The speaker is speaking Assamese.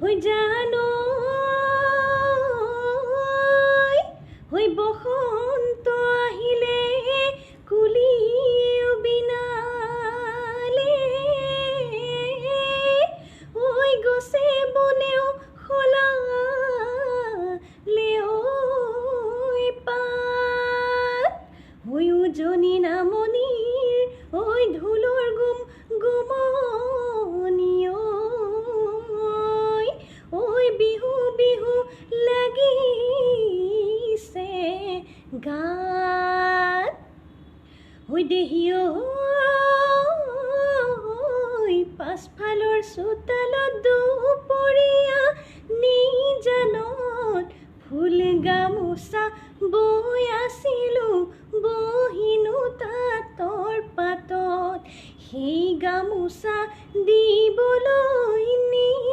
হৈ জানো হৈ বসন্ত আহিলে কুলি বিনালে হৈ গছে বনেও সলালে ঐ পাত হৈ উজনি নামনিৰ ঐ ঢোলৰ গুম গুমনি ঐ বিহু বিহু লাগিছে গাত হৈ দেহি পাছফালৰ চোতালত দুপৰীয়া নিজানত ফুল গামোচা বৈ আছিল